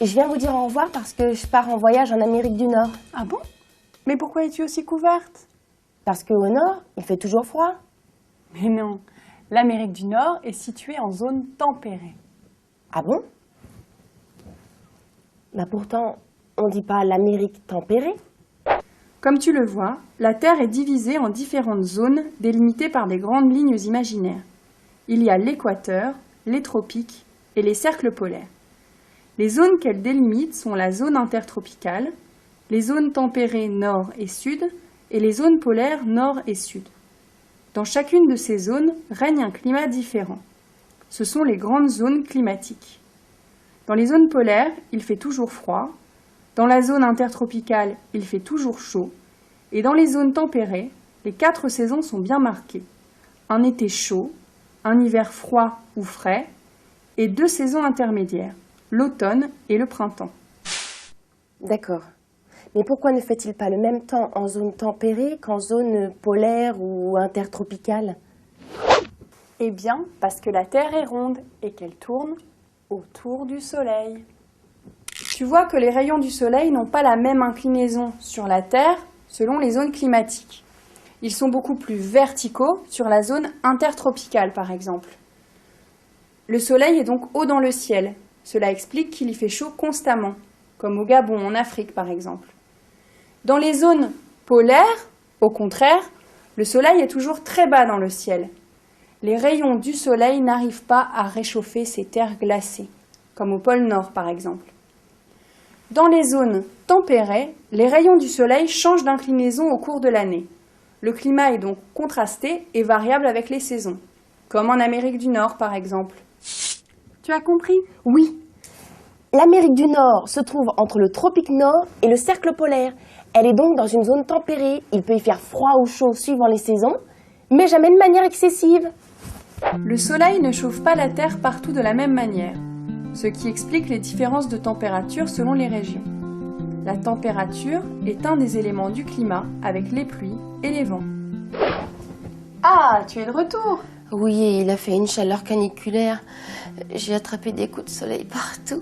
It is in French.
Je viens vous dire au revoir parce que je pars en voyage en Amérique du Nord. Ah bon? Mais pourquoi es-tu aussi couverte? Parce qu'au nord, il fait toujours froid. Mais non, l'Amérique du Nord est située en zone tempérée. Ah bon? Bah pourtant, on dit pas l'Amérique tempérée. Comme tu le vois, la Terre est divisée en différentes zones délimitées par des grandes lignes imaginaires. Il y a l'équateur, les tropiques et les cercles polaires. Les zones qu'elle délimite sont la zone intertropicale, les zones tempérées nord et sud et les zones polaires nord et sud. Dans chacune de ces zones règne un climat différent. Ce sont les grandes zones climatiques. Dans les zones polaires, il fait toujours froid. Dans la zone intertropicale, il fait toujours chaud. Et dans les zones tempérées, les 4 saisons sont bien marquées. Un été chaud, un hiver froid ou frais, et 2 saisons intermédiaires, l'automne et le printemps. D'accord. Mais pourquoi ne fait-il pas le même temps en zone tempérée qu'en zone polaire ou intertropicale? Eh bien, parce que la Terre est ronde et qu'elle tourne autour du Soleil. Tu vois que les rayons du Soleil n'ont pas la même inclinaison sur la Terre selon les zones climatiques. Ils sont beaucoup plus verticaux sur la zone intertropicale, par exemple. Le Soleil est donc haut dans le ciel. Cela explique qu'il y fait chaud constamment, comme au Gabon, en Afrique, par exemple. Dans les zones polaires, au contraire, le Soleil est toujours très bas dans le ciel. Les rayons du Soleil n'arrivent pas à réchauffer ces terres glacées, comme au pôle Nord, par exemple. Dans les zones tempérées, les rayons du Soleil changent d'inclinaison au cours de l'année. Le climat est donc contrasté et variable avec les saisons, comme en Amérique du Nord par exemple. Tu as compris? Oui. L'Amérique du Nord se trouve entre le tropique nord et le cercle polaire. Elle est donc dans une zone tempérée. Il peut y faire froid ou chaud suivant les saisons, mais jamais de manière excessive. Le Soleil ne chauffe pas la Terre partout de la même manière, ce qui explique les différences de température selon les régions. La température est un des éléments du climat avec les pluies et les vents. Ah, tu es de retour! Oui, il a fait une chaleur caniculaire. J'ai attrapé des coups de soleil partout.